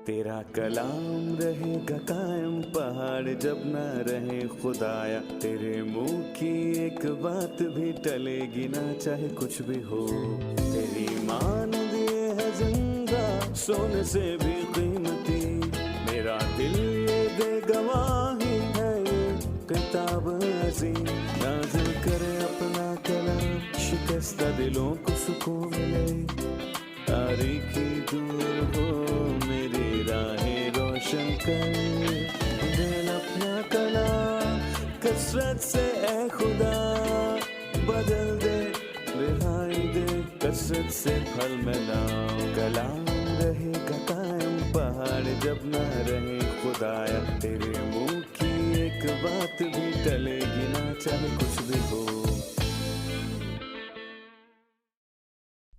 تیرا کلام رہے گا قائم پہاڑ جب نہ رہے خدایا. تیرے منہ کی ایک بات بھی ٹلے گی نہ چاہے کچھ بھی ہو. تیری مانند یہ ہے زندہ سونے سے بھی قیمتی. میرا دل یہ دے گواہی ہے یہ کتاب عظیم. نازل کرے اپنا کلام شکستہ دلوں کو سکون ملے. تاریکی دور ہو میری راہیں روشن کر. دل اپنا کلام کثرت سے اے خدا بدل دے. رہائی دے کثرت سے پھل ملاؤ. کلام رہے گا قائم پہاڑ جب نہ رہے خدایا. تیرے منہ کی ایک بات بھی ٹلے گی نہ چاہے کچھ بھی ہو.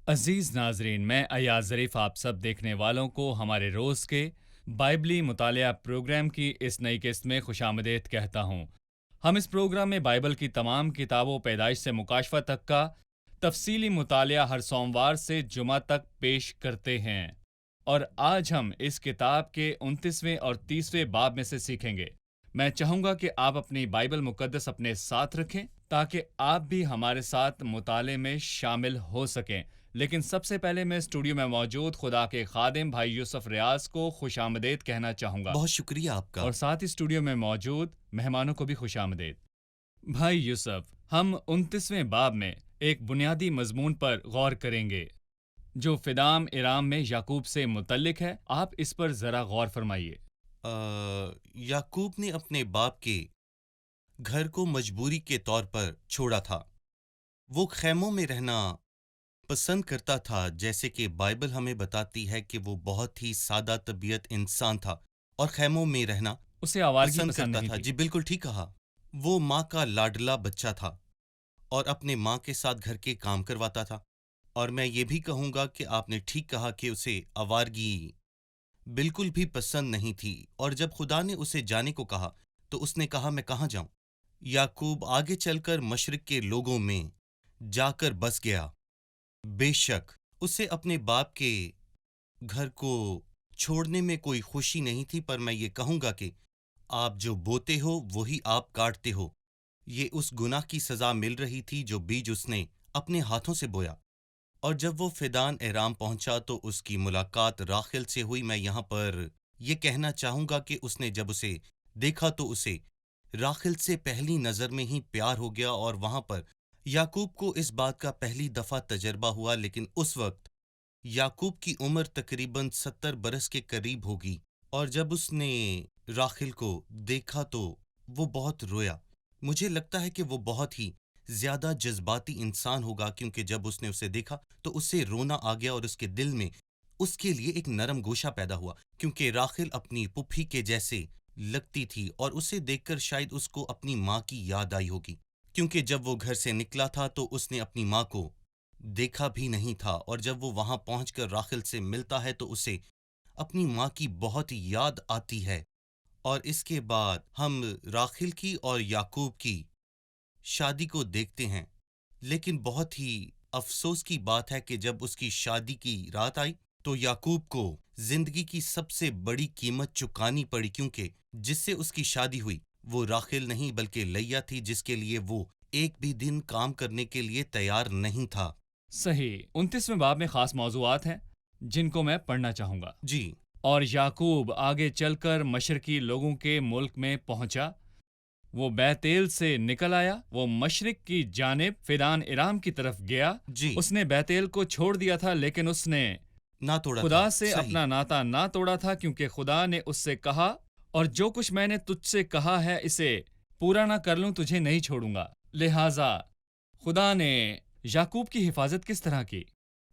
عزیز ناظرین، میں ایاز ظریف آپ سب دیکھنے والوں کو ہمارے روز کے بائبلی مطالعہ پروگرام کی اس نئی قسط میں خوش آمدید کہتا ہوں. ہم اس پروگرام میں بائبل کی تمام کتابوں پیدائش سے مکاشفہ تک کا تفصیلی مطالعہ ہر سوموار سے جمعہ تک پیش کرتے ہیں، اور آج ہم اس کتاب کے 29ویں اور 30ویں باب میں سے سیکھیں گے. میں چاہوں گا کہ آپ اپنی بائبل مقدس اپنے ساتھ رکھیں تاکہ آپ بھی ہمارے ساتھ مطالعے میں شامل ہو سکیں. لیکن سب سے پہلے میں اسٹوڈیو میں موجود خدا کے خادم بھائی یوسف ریاض کو خوش آمدید کہنا چاہوں گا. بہت شکریہ آپ کا. اور ساتھ ہی اسٹوڈیو میں موجود مہمانوں کو بھی خوش آمدید. بھائی یوسف، ہم 29ویں باب میں ایک بنیادی مضمون پر غور کریں گے جو فدام ارام میں یعقوب سے متعلق ہے. آپ اس پر ذرا غور فرمائیے. یعقوب نے اپنے باپ کے گھر کو مجبوری کے طور پر چھوڑا تھا. وہ خیموں میں رہنا پسند کرتا تھا، جیسے کہ بائبل ہمیں بتاتی ہے کہ وہ بہت ہی سادہ طبیعت انسان تھا اور خیموں میں رہنا اسے آوارگی پسند پسند کرتا نہیں تھا. تھی. جی بالکل ٹھیک کہا. وہ ماں کا لاڈلا بچہ تھا اور اپنے ماں کے ساتھ گھر کے کام کرواتا تھا. اور میں یہ بھی کہوں گا کہ آپ نے ٹھیک کہا کہ اسے آوارگی بالکل بھی پسند نہیں تھی. اور جب خدا نے اسے جانے کو کہا تو اس نے کہا میں کہاں جاؤں. یعقوب آگے چل کر مشرق کے لوگوں میں جا کر بس گیا. بے شک اسے اپنے باپ کے گھر کو چھوڑنے میں کوئی خوشی نہیں تھی، پر میں یہ کہوں گا کہ آپ جو بوتے ہو وہی آپ کاٹتے ہو. یہ اس گناہ کی سزا مل رہی تھی جو بیج اس نے اپنے ہاتھوں سے بویا. اور جب وہ فدان ارام پہنچا تو اس کی ملاقات راخل سے ہوئی. میں یہاں پر یہ کہنا چاہوں گا کہ اس نے جب اسے دیکھا تو اسے راخل سے پہلی نظر میں ہی پیار ہو گیا. اور وہاں پر یعقوب کو اس بات کا پہلی دفعہ تجربہ ہوا، لیکن اس وقت یعقوب کی عمر تقریباً 70 برس کے قریب ہوگی. اور جب اس نے راخل کو دیکھا تو وہ بہت رویا. مجھے لگتا ہے کہ وہ بہت ہی زیادہ جذباتی انسان ہوگا، کیونکہ جب اس نے اسے دیکھا تو اسے رونا آ گیا اور اس کے دل میں اس کے لیے ایک نرم گوشہ پیدا ہوا، کیونکہ راخل اپنی پھپھی کے جیسے لگتی تھی اور اسے دیکھ کر شاید اس کو اپنی ماں کی یاد آئی ہوگی. کیونکہ جب وہ گھر سے نکلا تھا تو اس نے اپنی ماں کو دیکھا بھی نہیں تھا، اور جب وہ وہاں پہنچ کر راخل سے ملتا ہے تو اسے اپنی ماں کی بہت یاد آتی ہے. اور اس کے بعد ہم راخل کی اور یعقوب کی شادی کو دیکھتے ہیں. لیکن بہت ہی افسوس کی بات ہے کہ جب اس کی شادی کی رات آئی تو یعقوب کو زندگی کی سب سے بڑی قیمت چکانی پڑی، کیونکہ جس سے اس کی شادی ہوئی وہ راخل نہیں بلکہ لیا تھی، جس کے لیے وہ ایک بھی دن کام کرنے کے لیے تیار نہیں تھا. صحیح. 29ویں باب میں خاص موضوعات ہیں جن کو میں پڑھنا چاہوں گا. جی. اور یعقوب آگے چل کر مشرقی لوگوں کے ملک میں پہنچا. وہ بیتیل سے نکل آیا، وہ مشرق کی جانب فدان ارام کی طرف گیا. جی. اس نے بیتیل کو چھوڑ دیا تھا، لیکن اس نے نہ توڑا خدا تھا. سے صحیح. اپنا ناطا نہ توڑا تھا، کیونکہ خدا نے اس سے کہا اور جو کچھ میں نے تجھ سے کہا ہے اسے پورا نہ کر لوں تجھے نہیں چھوڑوں گا. لہٰذا خدا نے یعقوب کی حفاظت کس طرح کی؟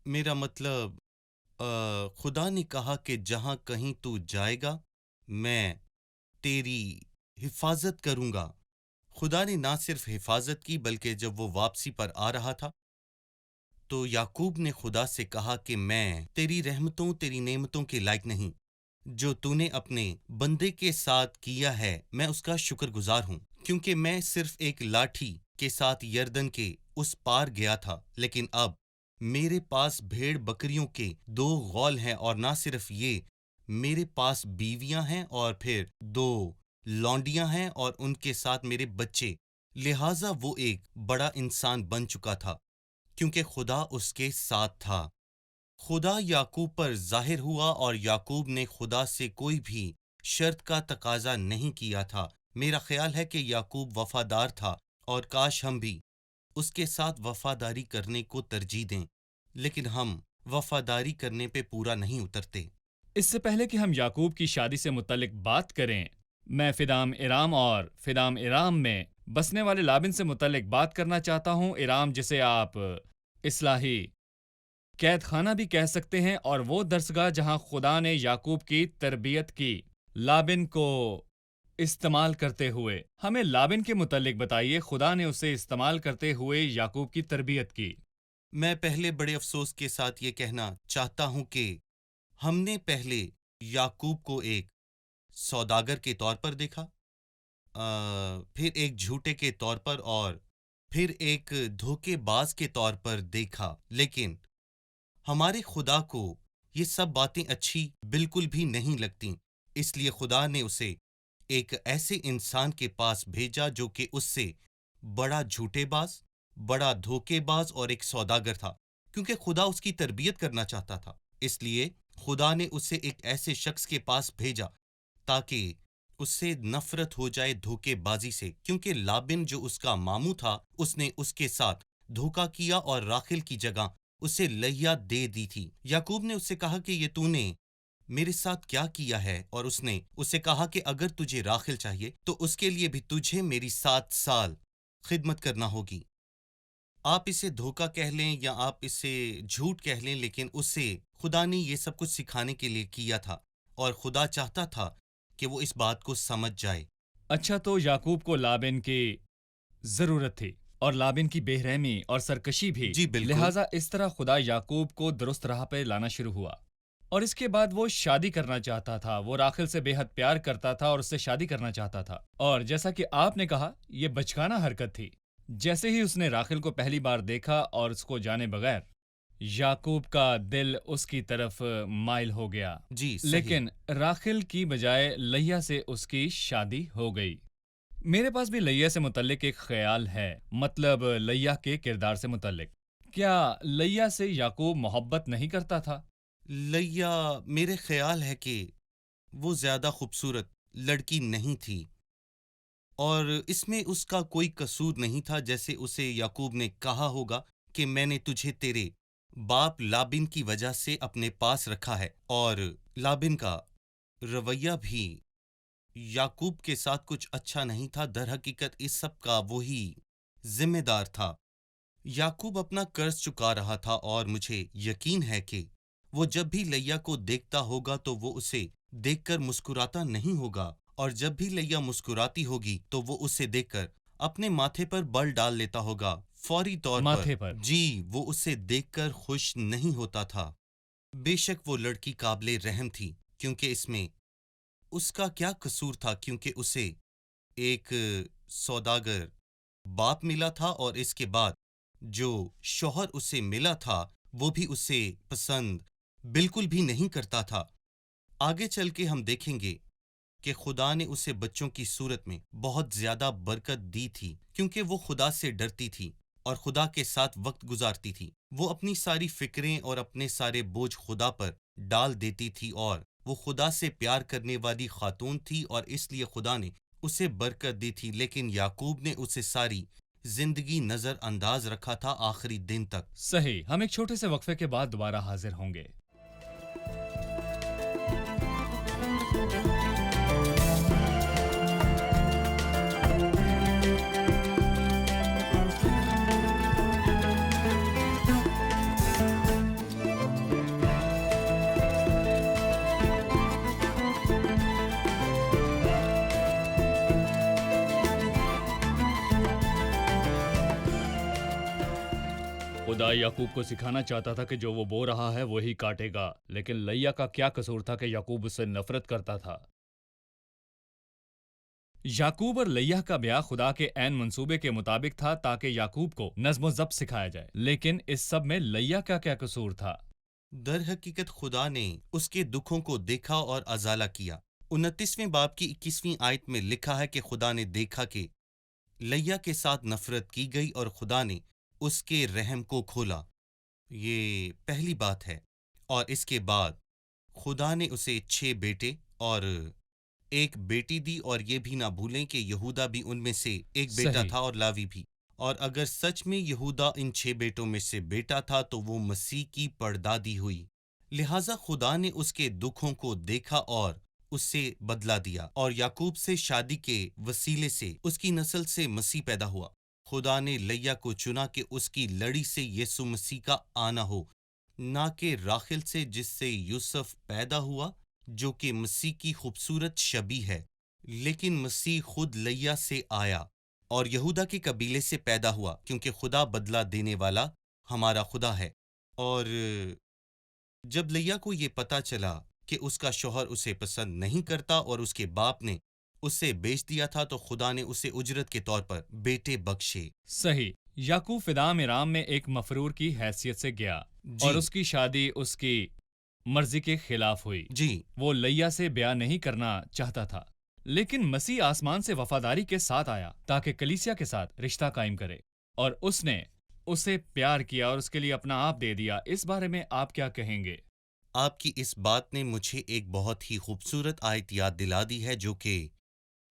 میرا مطلب خدا نے کہا کہ جہاں کہیں تو جائے گا میں تیری حفاظت کروں گا. خدا نے نہ صرف حفاظت کی بلکہ جب وہ واپسی پر آ رہا تھا تو یعقوب نے خدا سے کہا کہ میں تیری رحمتوں تیری نعمتوں کے لائق نہیں. جو تو نے اپنے بندے کے ساتھ کیا ہے میں اس کا شکر گزار ہوں، کیونکہ میں صرف ایک لاٹھی کے ساتھ یردن کے اس پار گیا تھا، لیکن اب میرے پاس بھیڑ بکریوں کے 2 غول ہیں، اور نہ صرف یہ میرے پاس بیویاں ہیں اور پھر 2 لونڈیاں ہیں اور ان کے ساتھ میرے بچے، لہٰذا وہ ایک بڑا انسان بن چکا تھا کیونکہ خدا اس کے ساتھ تھا۔ خدا یعقوب پر ظاہر ہوا اور یعقوب نے خدا سے کوئی بھی شرط کا تقاضا نہیں کیا تھا۔ میرا خیال ہے کہ یعقوب وفادار تھا اور کاش ہم بھی اس کے ساتھ وفاداری کرنے کو ترجیح دیں، لیکن ہم وفاداری کرنے پہ پورا نہیں اترتے۔ اس سے پہلے کہ ہم یعقوب کی شادی سے متعلق بات کریں، میں فدام ارام اور فدام ارام میں بسنے والے لابن سے متعلق بات کرنا چاہتا ہوں۔ ارام جسے آپ اصلاحی قید خانہ بھی کہہ سکتے ہیں، اور وہ درسگاہ جہاں خدا نے یعقوب کی تربیت کی۔ لابن کو استعمال کرتے ہوئے ہمیں لابن کے متعلق بتائیے، خدا نے اسے استعمال کرتے ہوئے یعقوب کی تربیت کی۔ میں پہلے بڑے افسوس کے ساتھ یہ کہنا چاہتا ہوں کہ ہم نے پہلے یعقوب کو ایک سوداگر کے طور پر دیکھا، پھر ایک جھوٹے کے طور پر، اور پھر ایک دھوکے باز کے طور پر دیکھا، لیکن ہمارے خدا کو یہ سب باتیں اچھی بالکل بھی نہیں لگتیں، اس لیے خدا نے اسے ایک ایسے انسان کے پاس بھیجا جو کہ اس سے بڑا جھوٹے باز، بڑا دھوکے باز اور ایک سوداگر تھا، کیونکہ خدا اس کی تربیت کرنا چاہتا تھا۔ اس لیے خدا نے اسے ایک ایسے شخص کے پاس بھیجا تاکہ اس سے نفرت ہو جائے دھوکے بازی سے، کیونکہ لابن جو اس کا ماموں تھا اس نے اس کے ساتھ دھوکا کیا اور راخل کی جگہ اسے لیا دے دی تھی۔ یعقوب نے اس سے کہا کہ یہ تو نے میرے ساتھ کیا کیا ہے، اور اس نے اسے کہا کہ اگر تجھے راخل چاہیے تو اس کے لیے بھی تجھے میری 7 سال خدمت کرنا ہوگی۔ آپ اسے دھوکا کہہ لیں یا آپ اسے جھوٹ کہہ لیں، لیکن اسے خدا نے یہ سب کچھ سکھانے کے لیے کیا تھا، اور خدا چاہتا تھا کہ وہ اس بات کو سمجھ جائے۔ اچھا، تو یعقوب کو لابن کی ضرورت تھی اور لابن کی بے رحمی اور سرکشی بھی، جی بالکل۔ لہٰذا اس طرح خدا یعقوب کو درست راہ پہ لانا شروع ہوا، اور اس کے بعد وہ شادی کرنا چاہتا تھا۔ وہ راخل سے بے حد پیار کرتا تھا اور اس سے شادی کرنا چاہتا تھا، اور جیسا کہ آپ نے کہا یہ بچکانہ حرکت تھی۔ جیسے ہی اس نے راخل کو پہلی بار دیکھا اور اس کو جانے بغیر، یعقوب کا دل اس کی طرف مائل ہو گیا، جی صحیح۔ لیکن راخل کی بجائے لیا سے اس کی شادی ہو گئی۔ میرے پاس بھی لیا سے متعلق ایک خیال ہے، مطلب لیا کے کردار سے متعلق۔ کیا لیا سے یعقوب محبت نہیں کرتا تھا؟ لیا، میرے خیال ہے کہ وہ زیادہ خوبصورت لڑکی نہیں تھی، اور اس میں اس کا کوئی قصور نہیں تھا، جیسے اسے یعقوب نے کہا ہوگا کہ میں نے تجھے تیرے باپ لابن کی وجہ سے اپنے پاس رکھا ہے، اور لابن کا رویہ بھی یعقوب کے ساتھ کچھ اچھا نہیں تھا۔ در حقیقت اس سب کا وہی ذمہ دار تھا۔ یعقوب اپنا قرض چکا رہا تھا، اور مجھے یقین ہے کہ وہ جب بھی لیا کو دیکھتا ہوگا تو وہ اسے دیکھ کر مسکراتا نہیں ہوگا، اور جب بھی لیا مسکراتی ہوگی تو وہ اسے دیکھ کر اپنے ماتھے پر بل ڈال لیتا ہوگا فوری طور ماتھے پر۔ جی، وہ اسے دیکھ کر خوش نہیں ہوتا تھا۔ بے شک وہ لڑکی قابل رحم تھی، کیونکہ اس میں اس کا کیا قصور تھا، کیونکہ اسے ایک سوداگر باپ ملا تھا، اور اس کے بعد جو شوہر اسے ملا تھا وہ بھی اسے پسند بالکل بھی نہیں کرتا تھا۔ آگے چل کے ہم دیکھیں گے کہ خدا نے اسے بچوں کی صورت میں بہت زیادہ برکت دی تھی، کیونکہ وہ خدا سے ڈرتی تھی اور خدا کے ساتھ وقت گزارتی تھی۔ وہ اپنی ساری فکریں اور اپنے سارے بوجھ خدا پر ڈال دیتی تھی، اور وہ خدا سے پیار کرنے والی خاتون تھی، اور اس لیے خدا نے اسے برکت دی تھی۔ لیکن یعقوب نے اسے ساری زندگی نظر انداز رکھا تھا آخری دن تک۔ صحیح، ہم ایک چھوٹے سے وقفے کے بعد دوبارہ حاضر ہوں گے۔ خدا یعقوب کو سکھانا چاہتا تھا کہ جو وہ بو رہا ہے وہی کاٹے گا، لیکن لیا کا کیا قصور تھا کہ یعقوب اس سے نفرت کرتا تھا؟ یعقوب اور لیا کا بیاہ خدا کے عین منصوبے کے مطابق تھا تاکہ یعقوب کو نظم و ضبط سکھایا جائے، لیکن اس سب میں لیا کا کیا قصور تھا؟ در حقیقت خدا نے اس کے دکھوں کو دیکھا اور ازالہ کیا۔ 29ویں باب کی 21ویں آیت میں لکھا ہے کہ خدا نے دیکھا کہ لیا کے ساتھ نفرت کی گئی اور خدا نے اس کے رحم کو کھولا۔ یہ پہلی بات ہے۔ اور اس کے بعد خدا نے اسے 6 بیٹے اور 1 بیٹی دی، اور یہ بھی نہ بھولیں کہ یہودا بھی ان میں سے ایک بیٹا صحیح۔ تھا اور لاوی بھی۔ اور اگر سچ میں یہودا ان 6 بیٹوں میں سے بیٹا تھا تو وہ مسیح کی پڑدادی ہوئی۔ لہٰذا خدا نے اس کے دکھوں کو دیکھا اور اس سے بدلہ دیا، اور یعقوب سے شادی کے وسیلے سے اس کی نسل سے مسیح پیدا ہوا۔ خدا نے لیا کو چنا کہ اس کی لڑی سے یسوع مسیح کا آنا ہو، نہ کہ راخل سے جس سے یوسف پیدا ہوا، جو کہ مسیح کی خوبصورت شبیہ ہے۔ لیکن مسیح خود لیا سے آیا اور یہودا کے قبیلے سے پیدا ہوا، کیونکہ خدا بدلہ دینے والا ہمارا خدا ہے۔ اور جب لیا کو یہ پتا چلا کہ اس کا شوہر اسے پسند نہیں کرتا اور اس کے باپ نے اسے بیچ دیا تھا، تو خدا نے اسے اجرت کے طور پر بیٹے بخشے۔ صحیح۔ یعقوب فدام ارام میں ایک مفرور کی حیثیت سے گیا اور اس کی شادی اس کی مرضی کے خلاف ہوئی۔ جی وہ لیا سے بیاہ نہیں کرنا چاہتا تھا، لیکن مسیح آسمان سے وفاداری کے ساتھ آیا تاکہ کلیسیا کے ساتھ رشتہ قائم کرے، اور اس نے اسے پیار کیا اور اس کے لیے اپنا آپ دے دیا۔ اس بارے میں آپ کیا کہیں گے؟ آپ کی اس بات نے مجھے ایک بہت ہی خوبصورت آیت یاد دلا دی ہے، جو کہ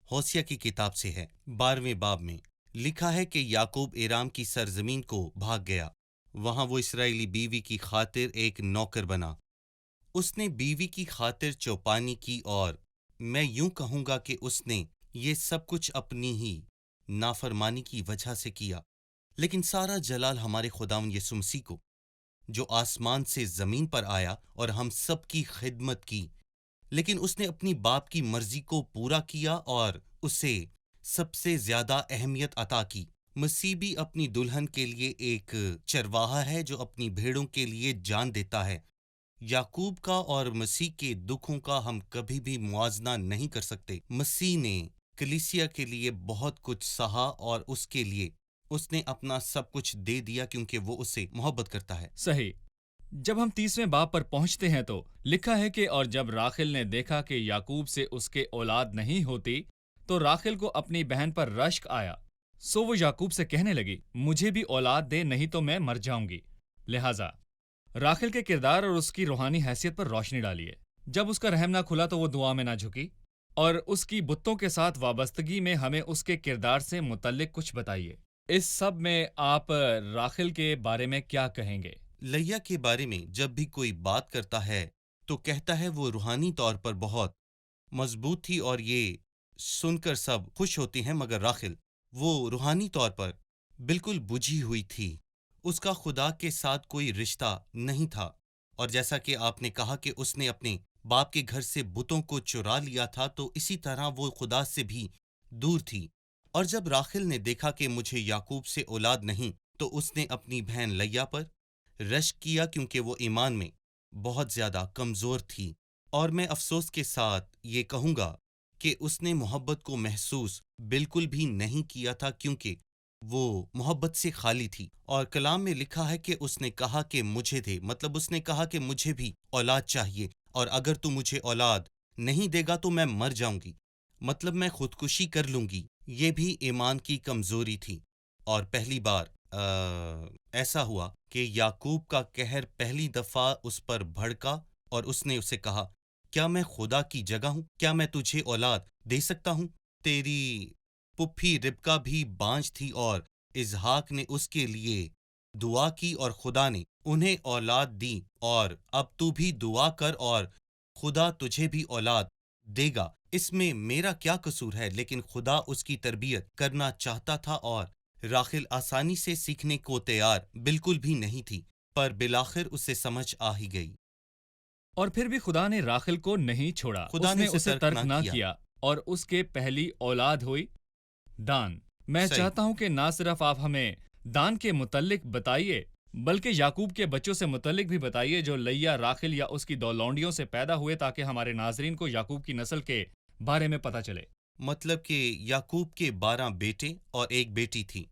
ہوسیہ کی کتاب سے ہے۔ 12ویں باب میں لکھا ہے کہ یعقوب ایرام کی سرزمین کو بھاگ گیا، وہاں وہ اسرائیلی بیوی کی خاطر ایک نوکر بنا۔ اس نے بیوی کی خاطر چوپانی کی، اور میں یوں کہوں گا کہ اس نے یہ سب کچھ اپنی ہی نافرمانی کی وجہ سے کیا۔ لیکن سارا جلال ہمارے خداوند یسوع مسیح کو، جو آسمان سے زمین پر آیا اور ہم سب کی خدمت کی، لیکن اس نے اپنی باپ کی مرضی کو پورا کیا اور اسے سب سے زیادہ اہمیت عطا کی۔ مسیح بھی اپنی دلہن کے لیے ایک چرواہا ہے جو اپنی بھیڑوں کے لیے جان دیتا ہے۔ یعقوب کا اور مسیح کے دکھوں کا ہم کبھی بھی موازنہ نہیں کر سکتے۔ مسیح نے کلیسیا کے لیے بہت کچھ سہا اور اس کے لیے اس نے اپنا سب کچھ دے دیا، کیونکہ وہ اس سے محبت کرتا ہے۔ صحیح۔ جب ہم 30ویں باب پر پہنچتے ہیں تو لکھا ہے کہ اور جب راخل نے دیکھا کہ یعقوب سے اس کے اولاد نہیں ہوتی، تو راخل کو اپنی بہن پر رشک آیا، سو وہ یعقوب سے کہنے لگی، مجھے بھی اولاد دے، نہیں تو میں مر جاؤں گی۔ لہٰذا راخل کے کردار اور اس کی روحانی حیثیت پر روشنی ڈالیے۔ جب اس کا رحم نہ کھلا تو وہ دعا میں نہ جھکی، اور اس کی بتوں کے ساتھ وابستگی میں ہمیں اس کے کردار سے متعلق کچھ بتائیے۔ اس سب میں آپ راخل کے بارے میں کیا کہیں گے؟ لیا کے بارے میں جب بھی کوئی بات کرتا ہے تو کہتا ہے وہ روحانی طور پر بہت مضبوط تھی، اور یہ سن کر سب خوش ہوتے ہیں، مگر راخل وہ روحانی طور پر بالکل بجھی ہوئی تھی۔ اس کا خدا کے ساتھ کوئی رشتہ نہیں تھا، اور جیسا کہ آپ نے کہا کہ اس نے اپنے باپ کے گھر سے بتوں کو چرا لیا تھا، تو اسی طرح وہ خدا سے بھی دور تھی۔ اور جب راخل نے دیکھا کہ مجھے یعقوب سے اولاد نہیں، تو اس نے اپنی بہن لیا پر رشک کیا، کیونکہ وہ ایمان میں بہت زیادہ کمزور تھی۔ اور میں افسوس کے ساتھ یہ کہوں گا کہ اس نے محبت کو محسوس بالکل بھی نہیں کیا تھا، کیونکہ وہ محبت سے خالی تھی۔ اور کلام میں لکھا ہے کہ اس نے کہا کہ مجھے دے، مطلب اس نے کہا کہ مجھے بھی اولاد چاہیے، اور اگر تو مجھے اولاد نہیں دے گا تو میں مر جاؤں گی، مطلب میں خودکشی کر لوں گی۔ یہ بھی ایمان کی کمزوری تھی۔ اور پہلی بار ایسا ہوا کہ یعقوب کا قہر پہلی دفعہ اس پر بھڑکا، اور اس نے اسے کہا، کیا میں خدا کی جگہ ہوں؟ کیا میں تجھے اولاد دے سکتا ہوں؟ تیری پھپھی ربکا بھی بانجھ تھی، اور اسحاق نے اس کے لیے دعا کی اور خدا نے انہیں اولاد دی، اور اب تو بھی دعا کر اور خدا تجھے بھی اولاد دے گا۔ اس میں میرا کیا قصور ہے؟ لیکن خدا اس کی تربیت کرنا چاہتا تھا، اور راخل آسانی سے سیکھنے کو تیار بالکل بھی نہیں تھی، پر بالآخر اسے سمجھ آ ہی گئی۔ اور پھر بھی خدا نے راخل کو نہیں چھوڑا، خدا اس نے نے اسے ترک نہ کیا، اور اس کے پہلی اولاد ہوئی دان۔ میں صحیح۔ چاہتا ہوں کہ نہ صرف آپ ہمیں دان کے متعلق بتائیے، بلکہ یعقوب کے بچوں سے متعلق بھی بتائیے، جو لیا، راخل یا اس کی 2 لونڈیوں سے پیدا ہوئے، تاکہ ہمارے ناظرین کو یعقوب کی نسل کے بارے میں پتہ چلے۔ مطلب کہ یعقوب کے 12 بیٹے اور ایک بیٹی تھی۔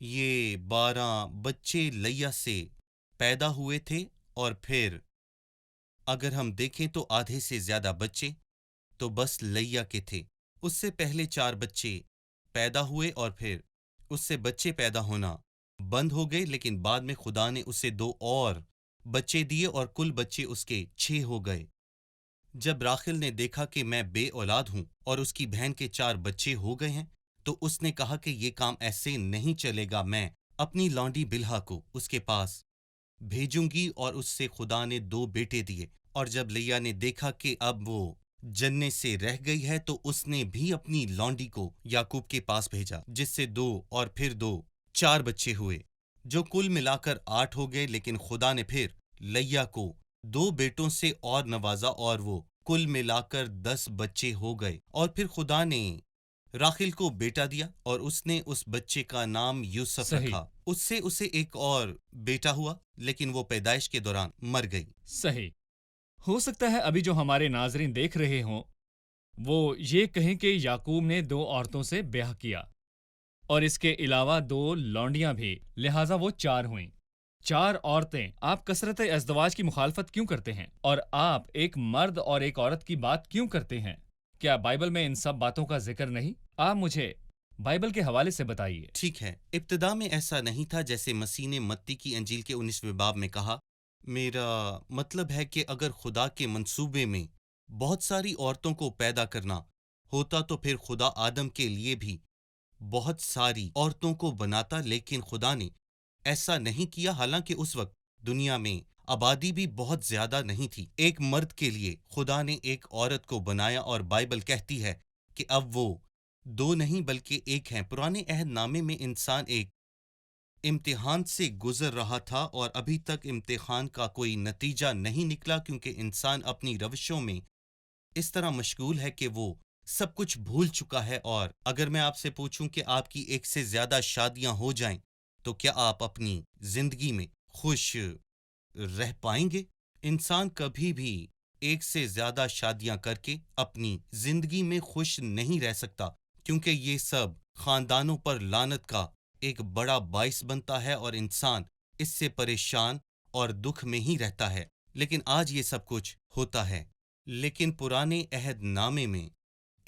یہ 12 بچے لیا سے پیدا ہوئے تھے، اور پھر اگر ہم دیکھیں تو آدھے سے زیادہ بچے تو بس لیا کے تھے۔ اس سے پہلے 4 بچے پیدا ہوئے اور پھر اس سے بچے پیدا ہونا بند ہو گئے، لیکن بعد میں خدا نے اسے 2 اور بچے دیے اور کل بچے اس کے 6 ہو گئے۔ جب راخل نے دیکھا کہ میں بے اولاد ہوں اور اس کی بہن کے 4 بچے ہو گئے ہیں تو اس نے کہا کہ یہ کام ایسے نہیں چلے گا، میں اپنی لونڈی بلہا کو اس کے پاس بھیجوں گی، اور اس سے خدا نے 2 بیٹے دیے۔ اور جب لیا نے دیکھا کہ اب وہ جننے سے رہ گئی ہے تو اس نے بھی اپنی لونڈی کو یعقوب کے پاس بھیجا، جس سے 2 اور پھر 2 4 بچے ہوئے، جو کل ملا کر 8 ہو گئے۔ لیکن خدا نے پھر لیا کو 2 بیٹوں سے اور نوازا اور وہ کل ملا کر 10 بچے ہو گئے۔ اور پھر خدا نے راخل کو بیٹا دیا اور اس نے اس بچے کا نام یوسف صحیح۔ رکھا۔ اس سے اسے ایک اور بیٹا ہوا، لیکن وہ پیدائش کے دوران مر گئی۔ صحیح۔ ہو سکتا ہے ابھی جو ہمارے ناظرین دیکھ رہے ہوں وہ یہ کہیں کہ یعقوب نے 2 عورتوں سے بیاہ کیا اور اس کے علاوہ 2 لونڈیاں بھی، لہٰذا وہ 4 ہوئیں۔ 4 عورتیں، آپ کثرت ازدواج کی مخالفت کیوں کرتے ہیں؟ اور آپ ایک مرد اور ایک عورت کی بات کیوں کرتے ہیں؟ کیا بائبل میں ان سب باتوں کا ذکر نہیں؟ آپ مجھے بائبل کے حوالے سے بتائیے۔ ٹھیک ہے، ابتدا میں ایسا نہیں تھا، جیسے مسیح نے متی کی انجیل کے 19ویں باب میں کہا، میرا مطلب ہے کہ اگر خدا کے منصوبے میں بہت ساری عورتوں کو پیدا کرنا ہوتا تو پھر خدا آدم کے لیے بھی بہت ساری عورتوں کو بناتا، لیکن خدا نے ایسا نہیں کیا، حالانکہ اس وقت دنیا میں آبادی بھی بہت زیادہ نہیں تھی۔ ایک مرد کے لیے خدا نے ایک عورت کو بنایا، اور بائبل کہتی ہے کہ اب وہ 2 نہیں بلکہ 1 ہیں۔ پرانے عہد نامے میں انسان ایک امتحان سے گزر رہا تھا اور ابھی تک امتحان کا کوئی نتیجہ نہیں نکلا، کیونکہ انسان اپنی روشوں میں اس طرح مشغول ہے کہ وہ سب کچھ بھول چکا ہے۔ اور اگر میں آپ سے پوچھوں کہ آپ کی 1 سے زیادہ شادیاں ہو جائیں تو کیا آپ اپنی زندگی میں خوش رہ پائیں گے؟ انسان کبھی بھی 1 سے زیادہ شادیاں کر کے اپنی زندگی میں خوش نہیں رہ سکتا، کیونکہ یہ سب خاندانوں پر لعنت کا ایک بڑا باعث بنتا ہے اور انسان اس سے پریشان اور دکھ میں ہی رہتا ہے۔ لیکن آج یہ سب کچھ ہوتا ہے، لیکن پرانے عہد نامے میں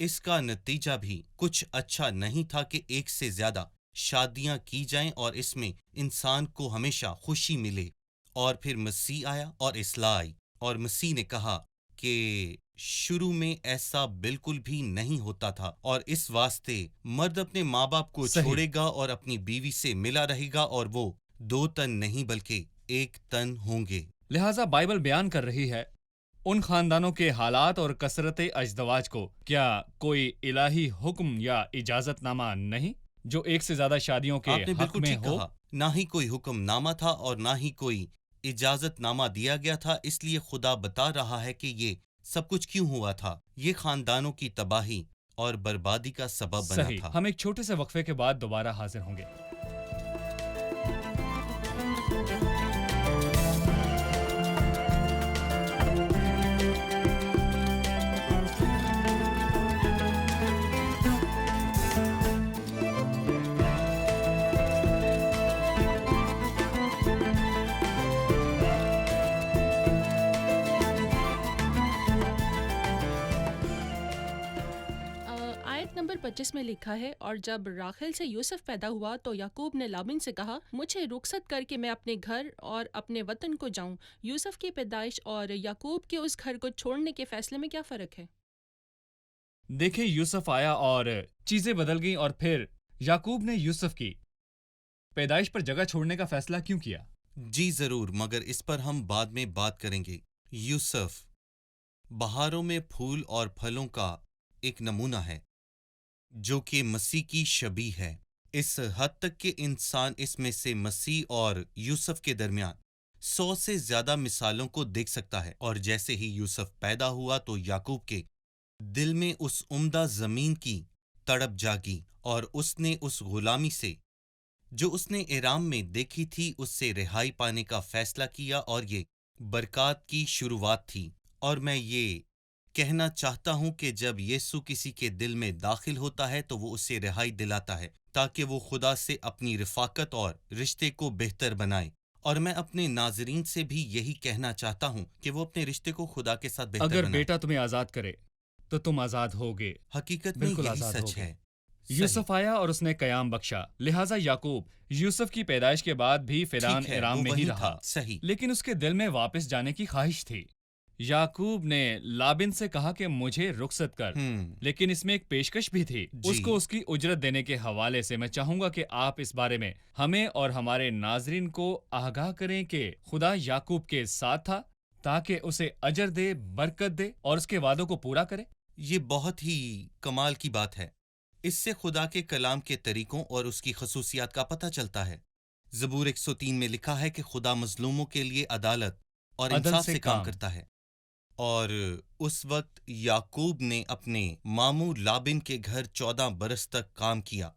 اس کا نتیجہ بھی کچھ اچھا نہیں تھا کہ 1 سے زیادہ شادیاں کی جائیں اور اس میں انسان کو ہمیشہ خوشی ملے۔ اور پھر مسیح آیا اور اصلاح آئی، اور مسیح نے کہا کہ شروع میں ایسا بالکل بھی نہیں ہوتا تھا، اور اس واسطے مرد اپنے ماں باپ کو صحیح۔ چھوڑے گا اور اپنی بیوی سے ملا رہے گا، اور وہ 2 تن نہیں بلکہ 1 تن ہوں گے۔ لہٰذا بائبل بیان کر رہی ہے ان خاندانوں کے حالات اور کثرت ازدواج کو کیا کوئی الہی حکم یا اجازت نامہ نہیں جو 1 سے زیادہ شادیوں کے آپ نے حق بالکل میں ٹھیک ہو؟ کہا، نہ ہی کوئی حکم نامہ تھا اور نہ ہی کوئی اجازت نامہ دیا گیا تھا۔ اس لیے خدا بتا رہا ہے کہ یہ سب کچھ کیوں ہوا تھا۔ یہ خاندانوں کی تباہی اور بربادی کا سبب بنا صحیح۔ تھا۔ ہم ایک چھوٹے سے وقفے کے بعد دوبارہ حاضر ہوں گے۔ آیت نمبر 25 میں لکھا ہے، اور جب راخیل سے یوسف پیدا ہوا تو یعقوب نے لابن سے کہا، مجھے رخصت کر کے میں اپنے گھر اور اپنے وطن کو جاؤں۔ یوسف کی پیدائش اور یعقوب کے اس گھر کو چھوڑنے کے فیصلے میں کیا فرق ہے؟ دیکھیں، یوسف آیا اور چیزیں بدل گئیں، اور پھر یعقوب نے یوسف کی پیدائش پر جگہ چھوڑنے کا فیصلہ کیوں کیا؟ جی ضرور، مگر اس پر ہم بعد میں بات کریں گے۔ یوسف بہاروں میں پھول اور پھلوں کا ایک نمونہ ہے جو کہ مسیح کی شبیہ ہے، اس حد تک کہ انسان اس میں سے مسیح اور یوسف کے درمیان 100 سے زیادہ مثالوں کو دیکھ سکتا ہے۔ اور جیسے ہی یوسف پیدا ہوا تو یعقوب کے دل میں اس عمدہ زمین کی تڑپ جاگی، اور اس نے اس غلامی سے جو اس نے ایرام میں دیکھی تھی اس سے رہائی پانے کا فیصلہ کیا، اور یہ برکات کی شروعات تھی۔ اور میں یہ کہنا چاہتا ہوں کہ جب یسوع کسی کے دل میں داخل ہوتا ہے تو وہ اسے رہائی دلاتا ہے تاکہ وہ خدا سے اپنی رفاقت اور رشتے کو بہتر بنائے اور میں اپنے ناظرین سے بھی یہی کہنا چاہتا ہوں کہ وہ اپنے رشتے کو خدا کے ساتھ بہتر اگر بنائیں۔ بیٹا تمہیں آزاد کرے تو تم آزاد ہوگے، حقیقت میں بالکل یہی آزاد سچ ہوگے۔ ہے۔ یوسف آیا اور اس نے قیام بخشا، لہٰذا یعقوب یوسف کی پیدائش کے بعد بھی فدان ٹھیک ہے، ارام وہ میں ہی وہی رہا، تھا، صحیح۔ لیکن اس کے دل میں واپس جانے کی خواہش تھی۔ یعقوب نے لابن سے کہا کہ مجھے رخصت کر، لیکن اس میں ایک پیشکش بھی تھی۔ اس کو اس کی اجرت دینے کے حوالے سے میں چاہوں گا کہ آپ اس بارے میں ہمیں اور ہمارے ناظرین کو آگاہ کریں کہ خدا یعقوب کے ساتھ تھا تاکہ اسے اجر دے، برکت دے اور اس کے وعدوں کو پورا کرے۔ یہ بہت ہی کمال کی بات ہے۔ اس سے خدا کے کلام کے طریقوں اور اس کی خصوصیات کا پتہ چلتا ہے۔ زبور 103 میں لکھا ہے کہ خدا مظلوموں کے لیے عدالت اور عدل انصاف سے سے کام کام کرتا ہے۔ اور اس وقت یعقوب نے اپنے ماموں لابن کے گھر 14 برس تک کام کیا۔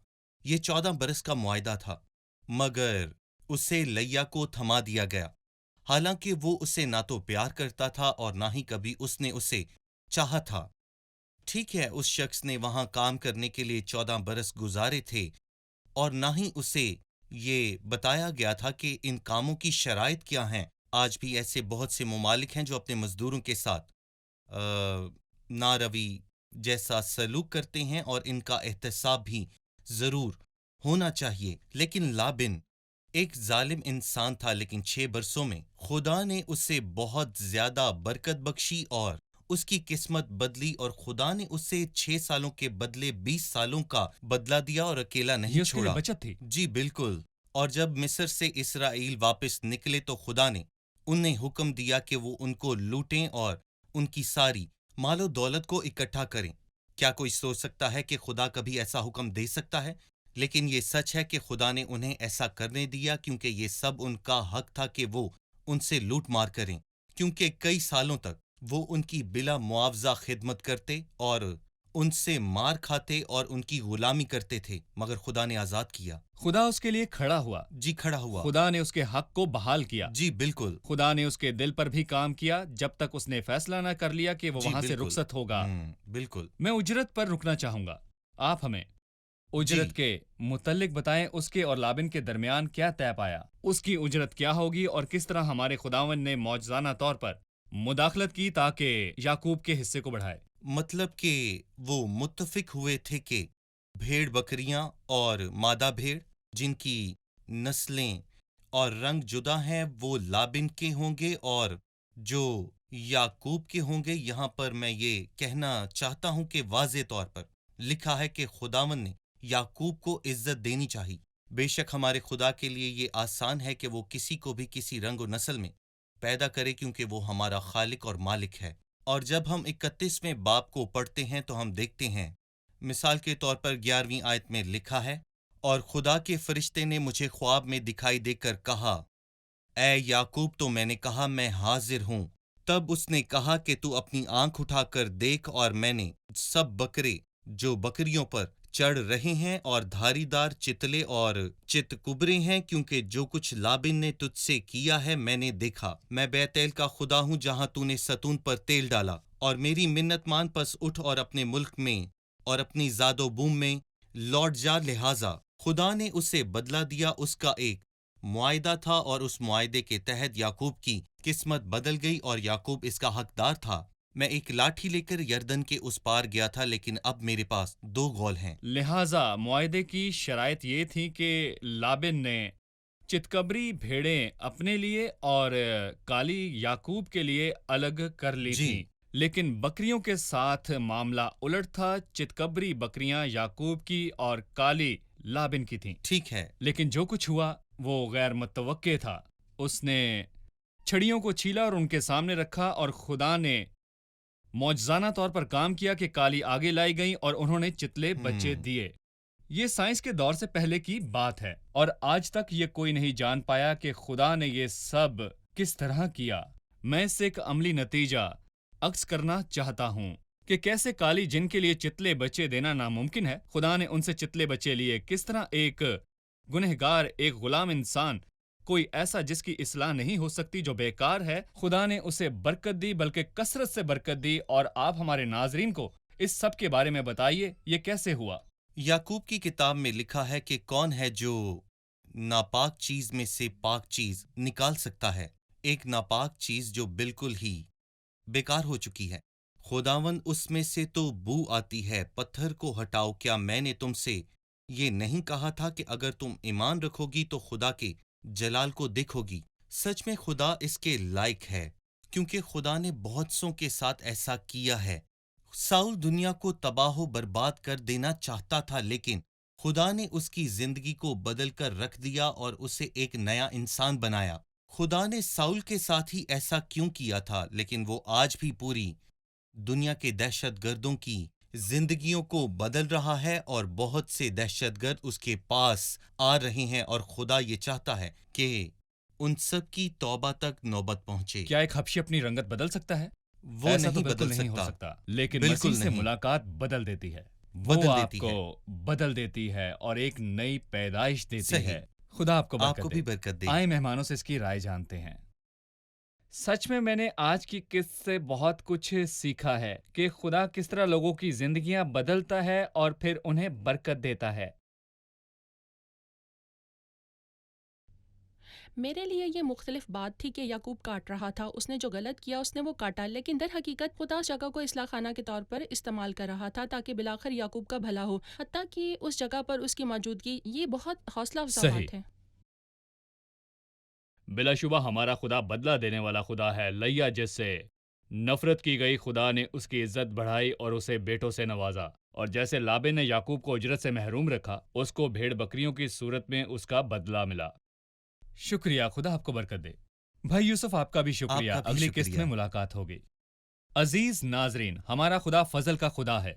یہ 14 برس کا معاہدہ تھا، مگر اسے لیا کو تھما دیا گیا، حالانکہ وہ اسے نہ تو پیار کرتا تھا اور نہ ہی کبھی اس نے اسے چاہا تھا۔ ٹھیک ہے، اس شخص نے وہاں کام کرنے کے لیے 14 برس گزارے تھے اور نہ ہی اسے یہ بتایا گیا تھا کہ ان کاموں کی شرائط کیا ہیں۔ آج بھی ایسے بہت سے ممالک ہیں جو اپنے مزدوروں کے ساتھ ناروی جیسا سلوک کرتے ہیں، اور ان کا احتساب بھی ضرور ہونا چاہیے۔ لیکن لابن ایک ظالم انسان تھا، لیکن 6 برسوں میں خدا نے اسے بہت زیادہ برکت بخشی اور اس کی قسمت بدلی، اور خدا نے اسے 6 سالوں کے بدلے 20 سالوں کا بدلہ دیا اور اکیلا یہ نہیں اس کے لیے چھوڑا۔ بچت تھی۔ جی بالکل۔ اور جب مصر سے اسرائیل واپس نکلے تو خدا نے انہیں حکم دیا کہ وہ ان کو لوٹیں اور ان کی ساری مال و دولت کو اکٹھا کریں۔ کیا کوئی سوچ سکتا ہے کہ خدا کبھی ایسا حکم دے سکتا ہے؟ لیکن یہ سچ ہے کہ خدا نے انہیں ایسا کرنے دیا، کیونکہ یہ سب ان کا حق تھا کہ وہ ان سے لوٹ مار کریں، کیونکہ کئی سالوں تک وہ ان کی بلا معاوضہ خدمت کرتے اور ان سے مار کھاتے اور ان کی غلامی کرتے تھے، مگر خدا نے آزاد کیا۔ خدا اس کے لیے کھڑا ہوا، جی کھڑا ہوا۔ خدا نے اس کے حق کو بحال کیا، جی بالکل۔ خدا نے اس کے دل پر بھی کام کیا جب تک اس نے فیصلہ نہ کر لیا کہ وہ جی وہاں سے بالکل۔ رخصت ہوگا۔ بالکل۔ میں اجرت پر رکنا چاہوں گا۔ آپ ہمیں اجرت جی۔ کے متعلق بتائیں، اس کے اور لابن کے درمیان کیا طے پایا، اس کی اجرت کیا ہوگی اور کس طرح ہمارے خداوند نے معجزانہ طور پر مداخلت کی تاکہ یعقوب کے حصے کو بڑھائے۔ مطلب کہ وہ متفق ہوئے تھے کہ بھیڑ بکریاں اور مادہ بھیڑ جن کی نسلیں اور رنگ جدا ہیں وہ لابن کے ہوں گے اور جو یعقوب کے ہوں گے۔ یہاں پر میں یہ کہنا چاہتا ہوں کہ واضح طور پر لکھا ہے کہ خداوند نے یعقوب کو عزت دینی چاہیے۔ بے شک ہمارے خدا کے لیے یہ آسان ہے کہ وہ کسی کو بھی کسی رنگ و نسل میں پیدا کرے، کیونکہ وہ ہمارا خالق اور مالک ہے۔ اور جب ہم 31ویں باب کو پڑھتے ہیں تو ہم دیکھتے ہیں، مثال کے طور پر 11ویں آیت میں لکھا ہے، اور خدا کے فرشتے نے مجھے خواب میں دکھائی دے کر کہا، اے یعقوب، تو میں نے کہا میں حاضر ہوں۔ تب اس نے کہا کہ تو اپنی آنکھ اٹھا کر دیکھ، اور میں نے سب بکرے جو بکریوں پر چڑھ رہے ہیں اور دھاری دار چتلے اور چتکبرے ہیں، کیونکہ جو کچھ لابن نے تجھ سے کیا ہے میں نے دیکھا۔ میں بیتیل کا خدا ہوں جہاں تو نے ستون پر تیل ڈالا، اور میری منت مان، پس اٹھ اور اپنے ملک میں اور اپنی زاد و بوم میں لوٹ جا۔ لہٰذا خدا نے اسے بدلہ دیا۔ اس کا ایک معاہدہ تھا اور اس معاہدے کے تحت یعقوب کی قسمت بدل گئی اور یعقوب اس کا حقدار تھا۔ میں ایک لاٹھی لے کر یردن کے اس پار گیا تھا، لیکن اب میرے پاس 2 غول ہیں۔ لہٰذا معاہدے کی شرائط یہ تھی کہ لابن نے چتکبری بھیڑیں اپنے لیے اور کالی یعقوب کے لیے الگ کر لی جی۔ تھیں، لیکن بکریوں کے ساتھ معاملہ الٹ تھا۔ چتکبری بکریاں یعقوب کی اور کالی لابن کی تھیں۔ ٹھیک ہے۔ لیکن جو کچھ ہوا وہ غیر متوقع تھا۔ اس نے چھڑیوں کو چھیلا اور ان کے سامنے رکھا، اور خدا نے معجزانہ طور پر کام کیا کہ کالی آگے لائی گئیں اور انہوں نے چتلے بچے دیے۔ یہ سائنس کے دور سے پہلے کی بات ہے، اور آج تک یہ کوئی نہیں جان پایا کہ خدا نے یہ سب کس طرح کیا۔ میں اس سے ایک عملی نتیجہ عکس کرنا چاہتا ہوں کہ کیسے کالی جن کے لیے چتلے بچے دینا ناممکن ہے، خدا نے ان سے چتلے بچے لیے۔ کس طرح ایک گنہگار، ایک غلام انسان، کوئی ایسا جس کی اصلاح نہیں ہو سکتی، جو بیکار ہے، خدا نے اسے برکت دی، بلکہ کثرت سے برکت دی۔ اور آپ ہمارے ناظرین کو اس سب کے بارے میں بتائیے، یہ کیسے ہوا؟ یعقوب کی کتاب میں لکھا ہے کہ کون ہے جو ناپاک چیز میں سے پاک چیز نکال سکتا ہے، ایک ناپاک چیز جو بالکل ہی بیکار ہو چکی ہے۔ خداوند اس میں سے تو بو آتی ہے، پتھر کو ہٹاؤ۔ کیا میں نے تم سے یہ نہیں کہا تھا کہ اگر تم ایمان رکھو گی تو خدا کے جلال کو دیکھو گی؟ سچ میں خدا اس کے لائق ہے، کیونکہ خدا نے بہت سوں کے ساتھ ایسا کیا ہے۔ ساؤل دنیا کو تباہ و برباد کر دینا چاہتا تھا، لیکن خدا نے اس کی زندگی کو بدل کر رکھ دیا اور اسے ایک نیا انسان بنایا۔ خدا نے ساؤل کے ساتھ ہی ایسا کیوں کیا تھا، لیکن وہ آج بھی پوری دنیا کے دہشت گردوں کی زندگیوں کو بدل رہا ہے، اور بہت سے دہشت گرد اس کے پاس آ رہے ہیں، اور خدا یہ چاہتا ہے کہ ان سب کی توبہ تک نوبت پہنچے۔ کیا ایک حبشی اپنی رنگت بدل سکتا ہے؟ وہ ایسا تو نہیں بالکل بدل نہیں ہو سکتا، سکتا، لیکن بالکل مسیح سے نہیں۔ ملاقات بدل دیتی ہے، بدل وہ دیتی آپ کو بدل دیتی ہے اور ایک نئی پیدائش دیتی صحیح۔ ہے۔ خدا آپ کو آپ برکت کو دے۔ بھی برکت دے۔ آئے مہمانوں سے اس کی رائے جانتے ہیں۔ سچ میں نے آج کی قسط سے بہت کچھ سیکھا ہے کہ خدا کس طرح لوگوں کی زندگیاں بدلتا ہے اور پھر انہیں برکت دیتا ہے۔ میرے لیے یہ مختلف بات تھی کہ یعقوب کاٹ رہا تھا، اس نے جو غلط کیا اس نے وہ کاٹا، لیکن در حقیقت خدا اس جگہ کو اصلاح خانہ کے طور پر استعمال کر رہا تھا تاکہ بالآخر یعقوب کا بھلا ہو، حتیٰ کہ اس جگہ پر اس کی موجودگی یہ بہت حوصلہ افزا بات ہے۔ بلا شبہ ہمارا خدا بدلہ دینے والا خدا ہے۔ لیا جس سے نفرت کی گئی، خدا نے اس کی عزت بڑھائی اور اسے بیٹوں سے نوازا، اور جیسے لابن نے یعقوب کو اجرت سے محروم رکھا، اس کو بھیڑ بکریوں کی صورت میں اس کا بدلہ ملا۔ شکریہ، خدا آپ کو برکت دے۔ بھائی یوسف آپ کا بھی شکریہ، آپ کا بھی اگلی قسط شکریہ۔ میں ملاقات ہوگی۔ عزیز ناظرین، ہمارا خدا فضل کا خدا ہے۔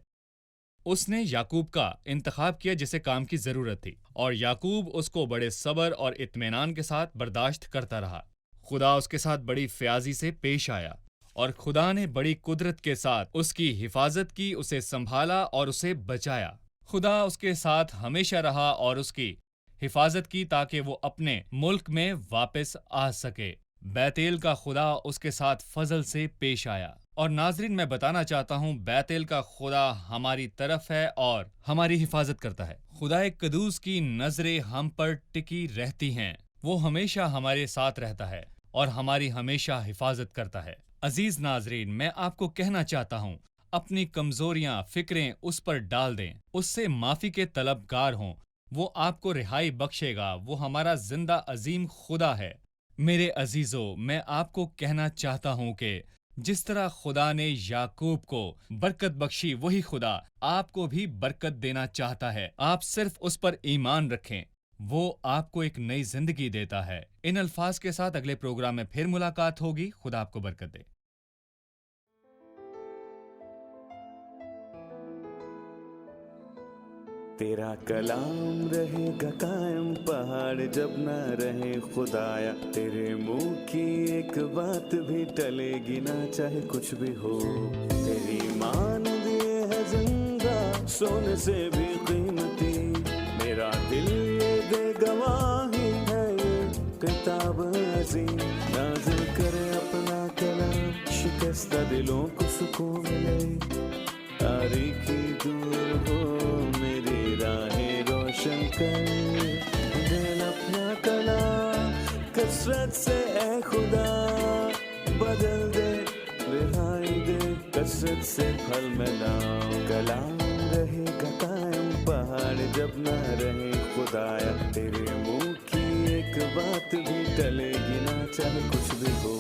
اس نے یعقوب کا انتخاب کیا جسے کام کی ضرورت تھی، اور یعقوب اس کو بڑے صبر اور اطمینان کے ساتھ برداشت کرتا رہا۔ خدا اس کے ساتھ بڑی فیاضی سے پیش آیا، اور خدا نے بڑی قدرت کے ساتھ اس کی حفاظت کی، اسے سنبھالا اور اسے بچایا۔ خدا اس کے ساتھ ہمیشہ رہا اور اس کی حفاظت کی تاکہ وہ اپنے ملک میں واپس آ سکے۔ بیتیل کا خدا اس کے ساتھ فضل سے پیش آیا۔ اور ناظرین، میں بتانا چاہتا ہوں بیتیل کا خدا ہماری طرف ہے اور ہماری حفاظت کرتا ہے۔ خدا قدوس کی نظریں ہم پر ٹکی رہتی ہیں، وہ ہمیشہ ہمارے ساتھ رہتا ہے اور ہماری ہمیشہ حفاظت کرتا ہے۔ عزیز ناظرین، میں آپ کو کہنا چاہتا ہوں، اپنی کمزوریاں، فکریں اس پر ڈال دیں، اس سے معافی کے طلبگار ہوں، وہ آپ کو رہائی بخشے گا۔ وہ ہمارا زندہ عظیم خدا ہے۔ میرے عزیزو، میں آپ کو کہنا چاہتا ہوں کہ جس طرح خدا نے یعقوب کو برکت بخشی، وہی خدا آپ کو بھی برکت دینا چاہتا ہے۔ آپ صرف اس پر ایمان رکھیں، وہ آپ کو ایک نئی زندگی دیتا ہے۔ ان الفاظ کے ساتھ اگلے پروگرام میں پھر ملاقات ہوگی۔ خدا آپ کو برکت دے۔ تیرا کلام رہے گا قائم، پہاڑ جب نہ رہے خدایا، تیرے منہ کی ایک بات بھی ٹلے گی نہ، چاہے کچھ بھی ہو۔ تیری مان دیے ہے زندہ، سونے سے بھی قیمتی، میرا دل یہ دے گواہی ہے، یہ کتاب عظیم نازل کرے اپنا کلام، شکستہ دلوں کو سکون ملے، تاریکی دور ہو میری راہیں روشن کر، دل اپنا کلام کثرت سے اے خدا بدل دے، رہائی دے کثرت سے پھل ملاؤ۔ کلام رہے گا قائم، پہاڑ جب نہ رہے خدایا، تیرے منہ کی ایک بات بھی ٹلے گی نہ، چاہے کچھ بھی ہو۔